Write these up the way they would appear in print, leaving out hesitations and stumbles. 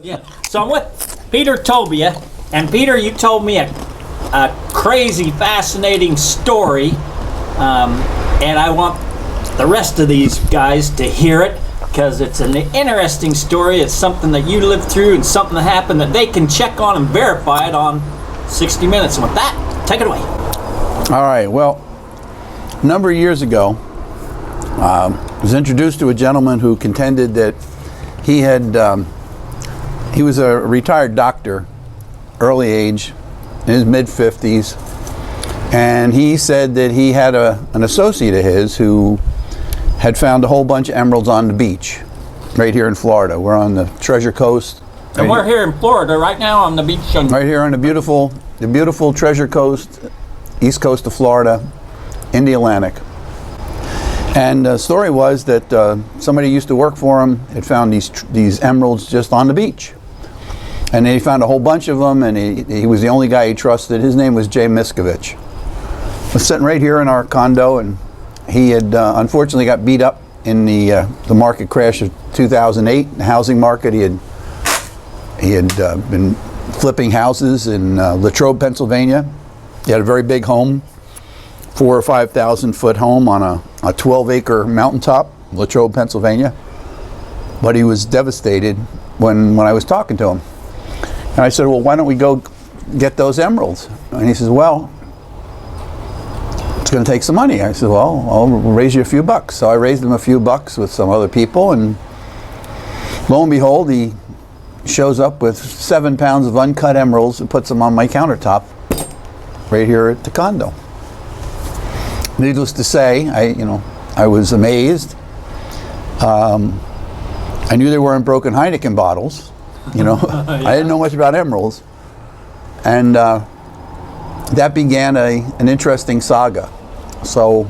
Yeah. So I'm with Peter Tobia, and Peter, you told me a crazy, fascinating story, and I want the rest of these guys to hear it because it's an interesting story. It's something that you lived through and something that happened that they can check on and verify it on 60 Minutes. And with that, take it away. All right. Well, a number of years ago, I was introduced to a gentleman who contended that he was a retired doctor, early age, in his mid-50s, and he said that he had an associate of his who had found a whole bunch of emeralds on the beach right here in Florida. We're on the Treasure Coast. And we're here in Florida right now on the beach. Right here on the beautiful Treasure Coast, east coast of Florida, in the Atlantic. And the story was that somebody used to work for him had found these emeralds just on the beach. And he found a whole bunch of them, and he was the only guy he trusted. His name was Jay Miskovich. Was sitting right here in our condo, and he had unfortunately got beat up in the market crash of 2008, the housing market. He had been flipping houses in Latrobe, Pennsylvania. He had a very big home, 4,000 or 5,000 foot home on a 12-acre mountaintop, Latrobe, Pennsylvania. But he was devastated when I was talking to him. And I said, well, why don't we go get those emeralds? And he says, well, it's going to take some money. I said, well, I'll raise you a few bucks. So I raised him a few bucks with some other people, and lo and behold, he shows up with 7 pounds of uncut emeralds and puts them on my countertop right here at the condo. Needless to say, I was amazed. I knew they weren't broken Heineken bottles. Yeah. I didn't know much about emeralds. And that began an interesting saga. So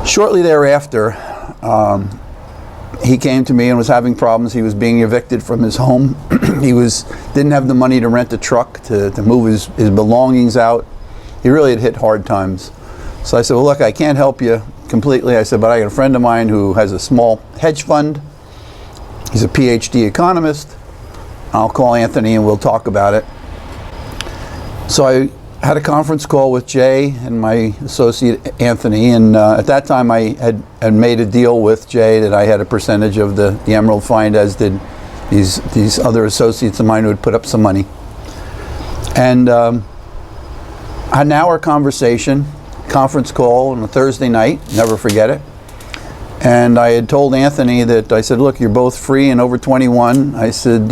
shortly thereafter, he came to me and was having problems. He was being evicted from his home. He didn't have the money to rent a truck to move his belongings out. He really had hit hard times. So I said, well, look, I can't help you completely. I said, but I got a friend of mine who has a small hedge fund. He's a PhD economist. I'll call Anthony and we'll talk about it. So I had a conference call with Jay and my associate Anthony, and at that time I had made a deal with Jay that I had a percentage of the emerald find, as did these other associates of mine who had put up some money. And an hour conversation, conference call on a Thursday night, never forget it. And I had told Anthony that, I said, look, you're both free and over 21. I said,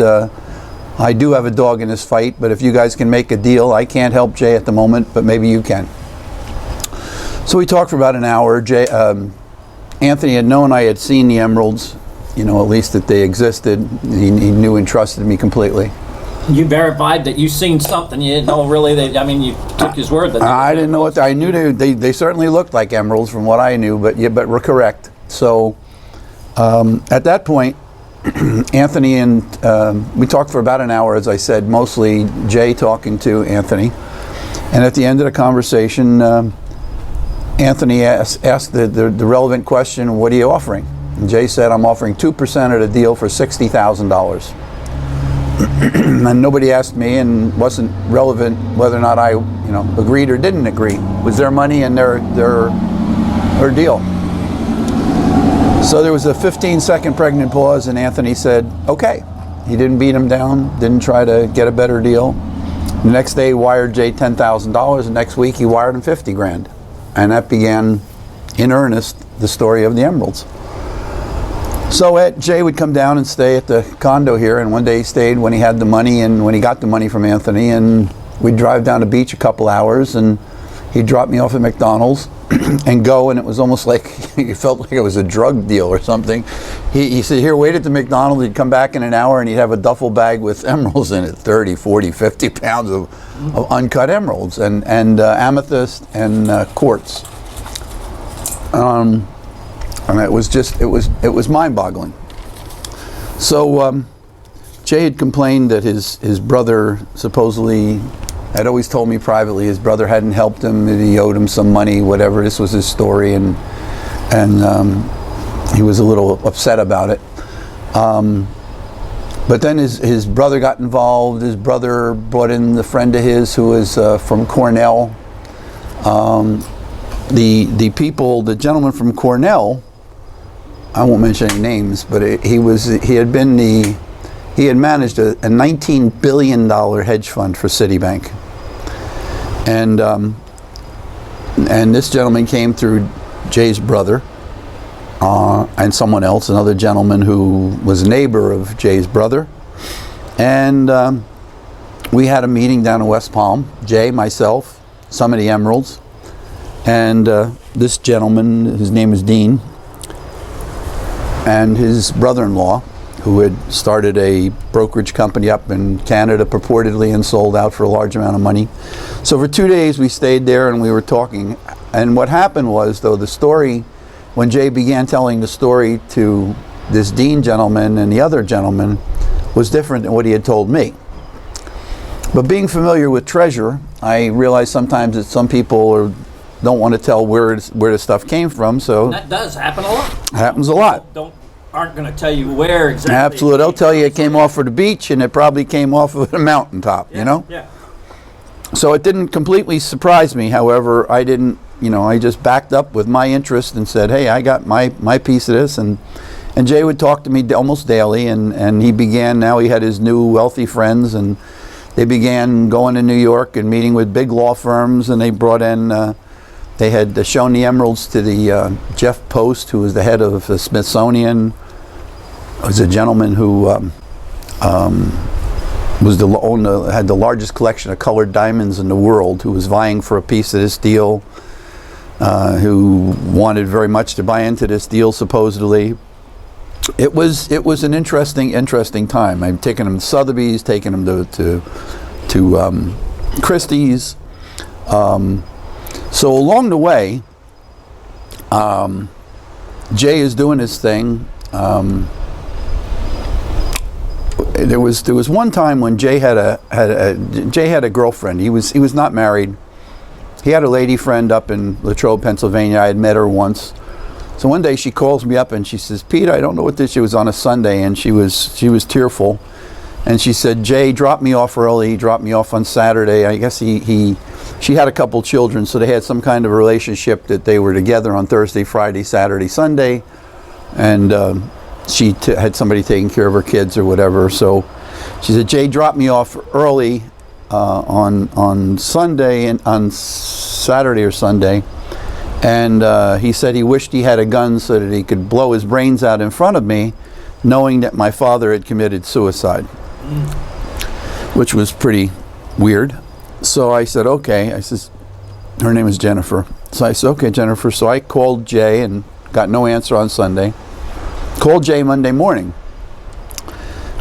I do have a dog in this fight, but if you guys can make a deal, I can't help Jay at the moment, but maybe you can. So we talked for about an hour. Anthony had known I had seen the emeralds, at least that they existed. He knew and trusted me completely. You verified that you seen something. You didn't know really you took his word. That I didn't know what I knew. They certainly looked like emeralds from what I knew, but we're correct. So at that point, Anthony and we talked for about an hour, as I said, mostly Jay talking to Anthony. And at the end of the conversation, Anthony asked the relevant question, what are you offering? And Jay said, I'm offering 2% of the deal for $60,000. And nobody asked me, and wasn't relevant whether or not I agreed or didn't agree. It was their money and their deal. So there was a 15-second pregnant pause, and Anthony said, okay. He didn't beat him down, didn't try to get a better deal. The next day he wired Jay $10,000, and next week he wired him 50 grand. And that began, in earnest, the story of the emeralds. So Jay would come down and stay at the condo here, and one day he stayed when he had the money and when he got the money from Anthony, and we'd drive down the beach a couple hours, and he'd drop me off at McDonald's and go, and it was almost like he felt like it was a drug deal or something. He said, here, wait at the McDonald's. He'd come back in an hour and he'd have a duffel bag with emeralds in it, 30, 40, 50 pounds of uncut emeralds and amethyst and quartz. And it was mind-boggling. So Jay had complained that his brother supposedly had always told me privately his brother hadn't helped him, that he owed him some money, whatever. This was his story, and he was a little upset about it. But then his brother got involved. His brother brought in the friend of his who was from Cornell. The gentleman from Cornell, I won't mention any names, but he had managed a $19 billion hedge fund for Citibank. And this gentleman came through Jay's brother and someone else, another gentleman who was a neighbor of Jay's brother. And we had a meeting down in West Palm, Jay, myself, some of the Emeralds, and this gentleman, his name is Dean, and his brother-in-law, who had started a brokerage company up in Canada purportedly and sold out for a large amount of money. So for 2 days we stayed there and we were talking. And what happened was, though, the story, when Jay began telling the story to this Dean gentleman and the other gentleman, was different than what he had told me. But being familiar with treasure, I realized sometimes that some people don't want to tell where the stuff came from. So that does happen a lot. Happens a lot. Aren't going to tell you where exactly. Absolutely. They'll tell you it came off of the beach and it probably came off of a mountaintop, yeah, you know? Yeah. So it didn't completely surprise me. However, I didn't, I just backed up with my interest and said, hey, I got my piece of this. And Jay would talk to me almost daily, and he had his new wealthy friends, and they began going to New York and meeting with big law firms, and they brought in, they had shown the emeralds to the Jeff Post, who was the head of the Smithsonian. Was a gentleman who had the largest collection of colored diamonds in the world, who was vying for a piece of this deal, who wanted very much to buy into this deal, supposedly. It was an interesting time. I've taken him to Sotheby's, taken him to Christie's. So along the way, Jay is doing his thing. There was one time when Jay had a girlfriend. He was not married. He had a lady friend up in Latrobe, Pennsylvania. I had met her once. So one day she calls me up and she says, "Pete, I don't know what this." It was on a Sunday, and she was tearful, and she said, "Jay dropped me off early. He dropped me off on Saturday. I guess she had a couple children, so they had some kind of relationship that they were together on Thursday, Friday, Saturday, Sunday, and she had somebody taking care of her kids or whatever." So she said, "Jay dropped me off early on Sunday and on Saturday or Sunday, and he said he wished he had a gun so that he could blow his brains out in front of me, knowing that my father had committed suicide," which was pretty weird. So I said, okay. I says, her name is Jennifer. So I said, okay, Jennifer. So I called Jay and got no answer on Sunday. Called Jay Monday morning.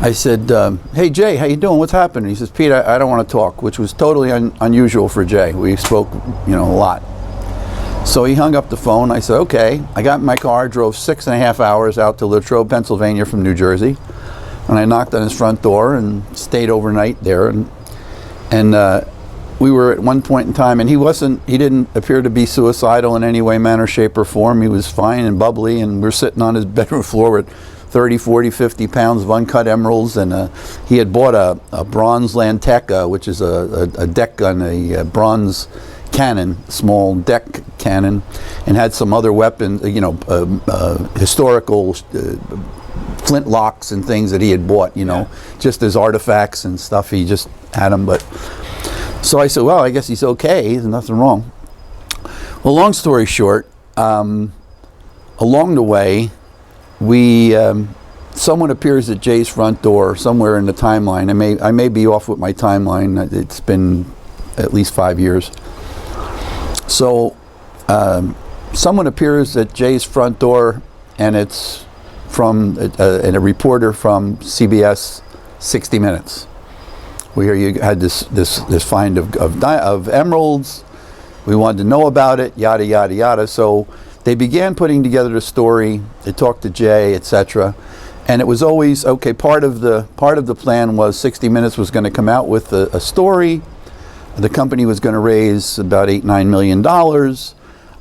I said, "Hey Jay, how you doing? What's happening?" He says, "Pete, I don't want to talk," which was totally unusual for Jay. We spoke, a lot. So he hung up the phone. I said, okay. I got in my car, drove 6.5 hours out to Latrobe, Pennsylvania from New Jersey, and I knocked on his front door and stayed overnight there. And we were at one point in time, and he didn't appear to be suicidal in any way, manner, shape, or form. He was fine and bubbly, and we're sitting on his bedroom floor with 30, 40, 50 pounds of uncut emeralds, and he had bought a bronze Lanteca, which is a deck gun, a bronze cannon, small deck cannon, and had some other weapons, historical flintlocks and things that he had bought, just as artifacts and stuff. He just had them, but... So I said, well, I guess he's okay. There's nothing wrong. Well, long story short, along the way, someone appears at Jay's front door somewhere in the timeline. I may be off with my timeline. It's been at least 5 years. So someone appears at Jay's front door, and it's from a reporter from CBS 60 Minutes. We hear you had this find of emeralds. We wanted to know about it, yada yada yada. So they began putting together the story. They talked to Jay, etc. And it was always okay. Part of the plan was 60 Minutes was going to come out with a story. The company was going to raise about $8-9 million.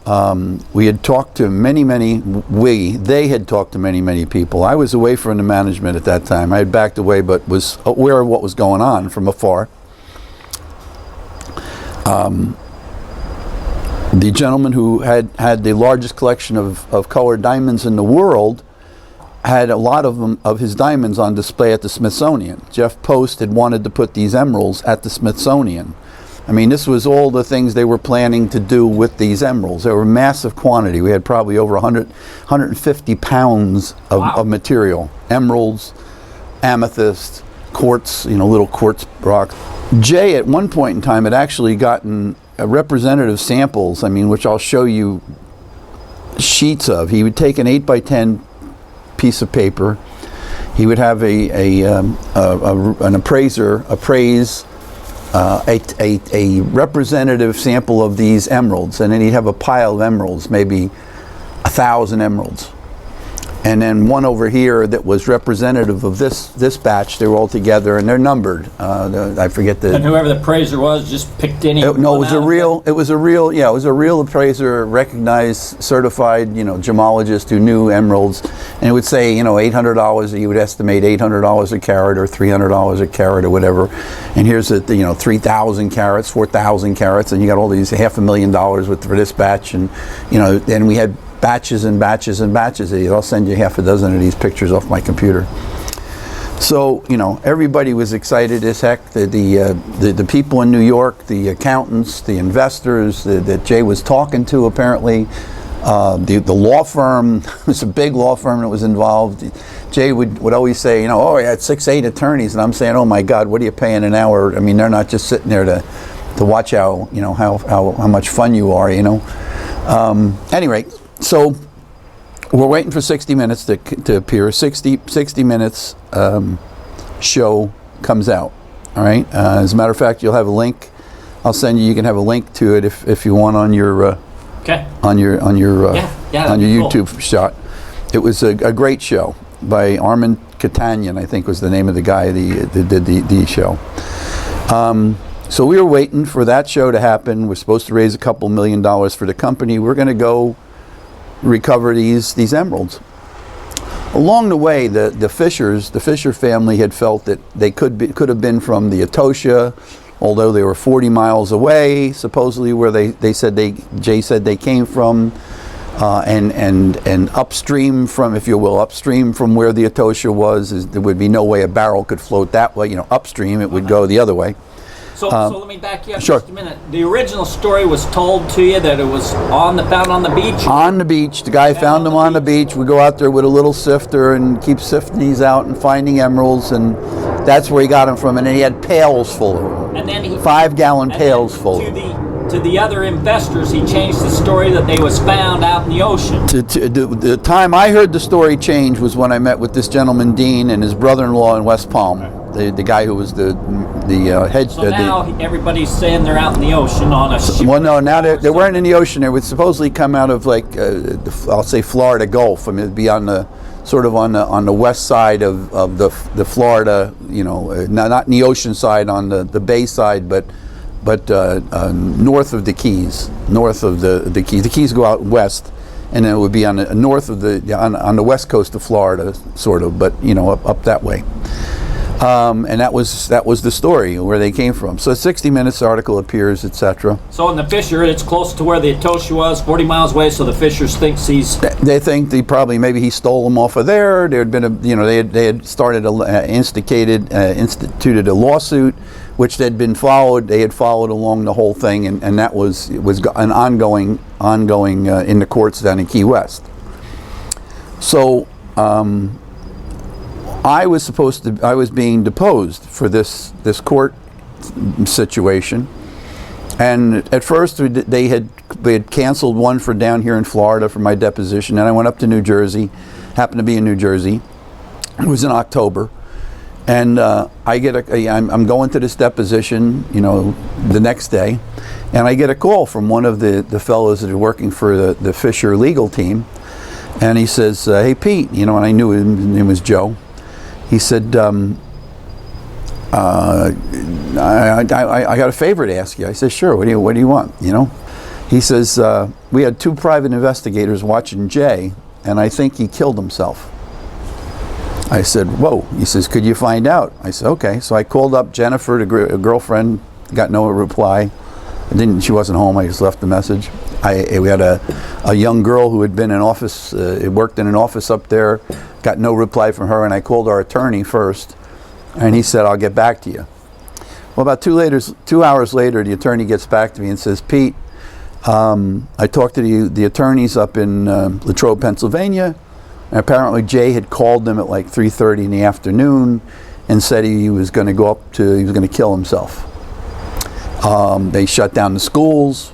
We had talked to they had talked to many people. I was away from the management at that time. I had backed away, but was aware of what was going on from afar. The gentleman who had the largest collection of colored diamonds in the world had a lot of his diamonds on display at the Smithsonian. Jeff Post had wanted to put these emeralds at the Smithsonian. I mean, this was all the things they were planning to do with these emeralds. They were massive quantity. We had probably over 150 pounds of material. Emeralds, amethyst, quartz, little quartz rocks. Jay, at one point in time, had actually gotten representative samples, which I'll show you sheets of. He would take an 8x10 piece of paper. He would have an appraiser appraise a representative sample of these emeralds, and then he'd have a pile of emeralds, maybe 1,000 emeralds, and then one over here that was representative of this batch. They were all together and they're numbered. I forget the. And whoever the appraiser was just picked any. No, it was a real. It was a real appraiser, recognized, certified, gemologist who knew emeralds, and it would say, $800. He would estimate $800 a carat or $300 a carat or whatever. And here's the 3,000 carats, 4,000 carats, and you got all these $500,000 for this batch, and then we had batches and batches and batches. I'll send you half a dozen of these pictures off my computer. So everybody was excited as heck. The people in New York, the accountants, the investors that Jay was talking to, apparently, the law firm. It was a big law firm that was involved. Jay would always say, oh, I had 6-8 attorneys, and I'm saying, oh my God, what are you paying an hour? I mean, they're not just sitting there to watch how much fun you are. Anyway. So we're waiting for 60 Minutes to appear. 60 Minutes show comes out. All right. As a matter of fact, you'll have a link. I'll send you. You can have a link to it if you want on your on your YouTube shot. It was a great show by Armin Katanyan, I think was the name of the guy that did the show. So we were waiting for that show to happen. We're supposed to raise a couple $1 million for the company. We're going to go recover these emeralds. Along the way, the Fisher family had felt that they could have been from the Etosha, although they were 40 miles away, supposedly where Jay said they came from, and upstream from, if you will, upstream from where the Etosha was, there would be no way a barrel could float that way. Upstream it would go the other way. So let me back you up sure. just a minute. The original story was told to you that it was found on the beach? On the beach. The guy found them on the beach. We go out there with a little sifter and keep sifting these out and finding emeralds, and that's where he got them from. And then he had pails full of them. And then 5-gallon pails full of them. To the other investors, he changed the story that they was found out in the ocean. The time I heard the story change was when I met with this gentleman, Dean, and his brother-in-law in West Palm. The guy who was the head. So now everybody's saying they're out in the ocean on a ship. Well, no, now they weren't in the ocean. They would supposedly come out of I'll say Florida Gulf. I mean, it'd be on the west side of the Florida. Not in the ocean side, on the bay side, but north of the Keys. North of the Keys. The Keys go out west, and then it would be on the north of on the west coast of Florida, sort of, but up that way. And that was the story where they came from. So 60 Minutes article appears, etc. So in the Fisher, it's close to where the Etosha was, 40 miles away. So the Fishers thinks he's. They think maybe he stole them off of there. There had been they had started instituted a lawsuit, which had been followed. They had followed along the whole thing, and that was an ongoing in the courts down in Key West. So. I was being deposed for this court situation, and at first they had canceled one for down here in Florida for my deposition, and I went up to New Jersey, happened to be in New Jersey. It was in October, and I'm going to this deposition, the next day, and I get a call from one of the fellows that are working for the Fisher legal team, and he says, "Hey Pete," and I knew his name was Joe. He said, I got a favor to ask you. I said, sure, what do you want, He He says, we had 2 private investigators watching Jay, and I think he killed himself. I said, whoa. He says, could you find out? I said, okay. So I called up Jennifer, a girlfriend, got no reply. She wasn't home. I just left the message. We had a young girl who had been in office, worked in an office up there, got no reply from her, and I called our attorney first, and he said, I'll get back to you. Well, about 2 hours later, the attorney gets back to me and says, Pete, I talked to the attorneys up in Latrobe, Pennsylvania, and apparently Jay had called them at like 3:30 in the afternoon and said he was going to kill himself. They shut down the schools.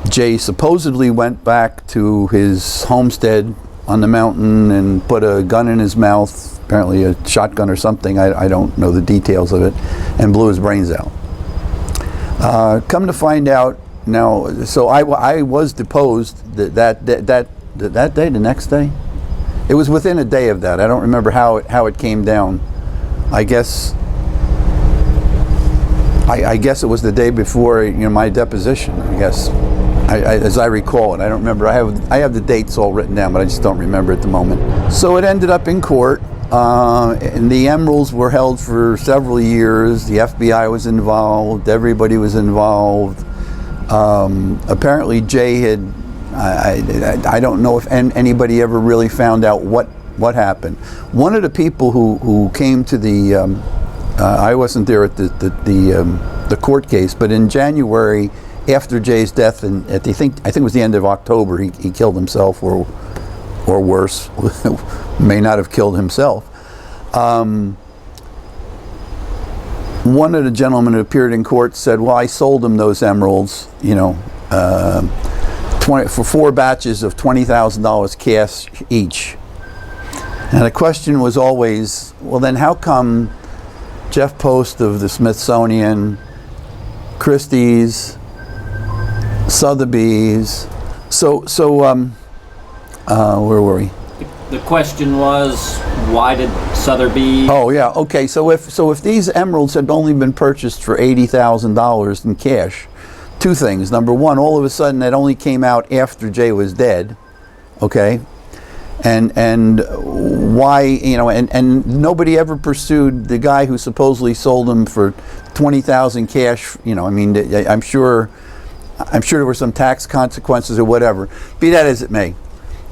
Jay supposedly went back to his homestead on the mountain and put a gun in his mouth, apparently a shotgun or something, I don't know the details of it, and blew his brains out. Come to find out now, so I was deposed that day, the next day? It was within a day of that. I don't remember how it came down. I guess it was the day before my deposition, I guess. As I recall it. I don't remember. I have the dates all written down, but I just don't remember at the moment. So it ended up in court, and the emeralds were held for several years. The FBI was involved. Everybody was involved. Apparently Jay had, I don't know if anybody ever really found out what happened. One of the people who came to the, I wasn't there at the court case, but in January, after Jay's death, and I think it was the end of October, he killed himself, or worse, may not have killed himself. One of the gentlemen who appeared in court said, well, I sold him those emeralds, for 4 batches of $20,000 cash each. And the question was always, well, then how come Jeff Post of the Smithsonian, Christie's, Sotheby's, where were we? The question was, why did Sotheby's? Oh yeah, okay. So if these emeralds had only been purchased for $80,000 in cash, 2 things. Number one, all of a sudden it only came out after Jay was dead, okay? And why, and nobody ever pursued the guy who supposedly sold them for $20,000 cash. I'm sure there were some tax consequences or whatever. Be that as it may,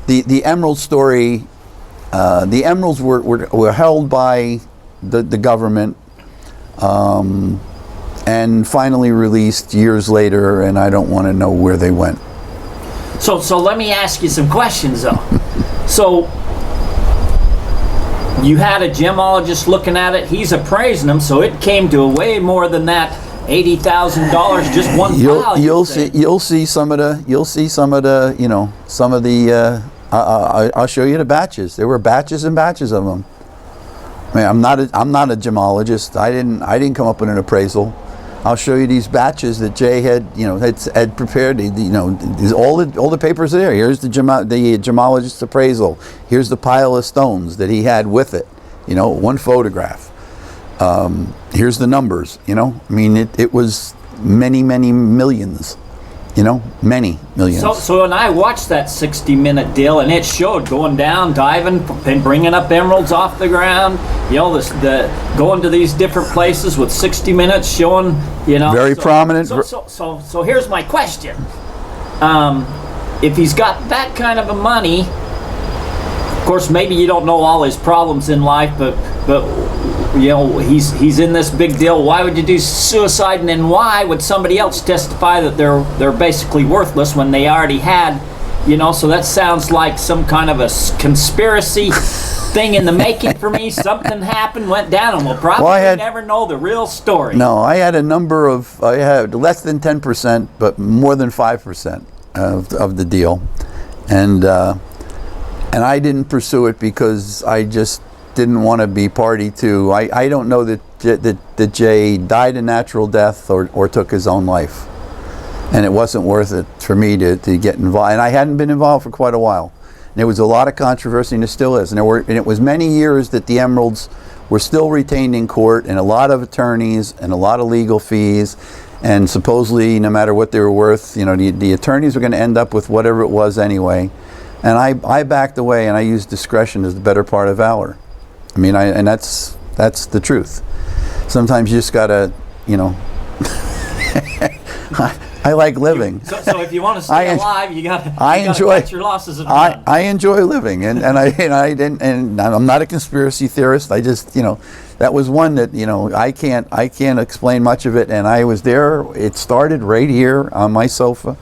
the emerald story, the emeralds were held by the government, and finally released years later, and I don't want to know where they went. So let me ask you some questions though. So you had a gemologist looking at it, he's appraising them, so it came to way more than that $80,000 just one pile. You'll see some of the I'll show you the batches. There were batches and batches of them. I mean, I'm not a gemologist. I didn't come up with an appraisal. I'll show you these batches that Jay had prepared. All the papers are there. Here's the gemologist's appraisal. Here's the pile of stones that he had with it. One photograph. Here's the numbers. It was many millions. Many millions. So when I watched that 60-minute deal, and it showed going down, diving, and bringing up emeralds off the ground, going to these different places with 60 minutes showing, Very prominent. So here's my question. If he's got that kind of a money, of course, maybe you don't know all his problems in life, but he's in this big deal. Why would you do suicide, and then why would somebody else testify that they're basically worthless when they already had, So that sounds like some kind of a conspiracy thing in the making for me. Something happened, went down, and we'll probably never know the real story. No, I had I had less than 10%, but more than 5% of the deal, and I didn't pursue it because I just didn't want to be party to. I don't know that Jay died a natural death or took his own life, and it wasn't worth it for me to get involved. And I hadn't been involved for quite a while. And there was a lot of controversy, and there still is. And it was many years that the emeralds were still retained in court, and a lot of attorneys and a lot of legal fees. And supposedly, no matter what they were worth, you know, the attorneys were going to end up with whatever it was anyway. And I backed away, and I used discretion as the better part of valor. I mean, and that's the truth. Sometimes you just gotta, you know. I like living. So if you want to stay alive, you gotta cut your losses. I enjoy living, and I'm not a conspiracy theorist. I just, you know, that was one that, you know, I can't explain much of it. And I was there. It started right here on my sofa,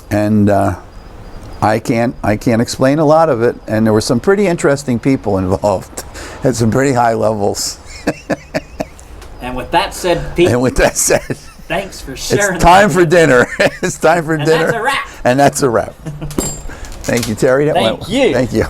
and I can't explain a lot of it. And there were some pretty interesting people involved at some pretty high levels. And with that said, Pete. Thanks for sharing. It's time for dinner. It's time for dinner. And that's a wrap. And that's a wrap. Thank you, Terry. Thank you. Thank you.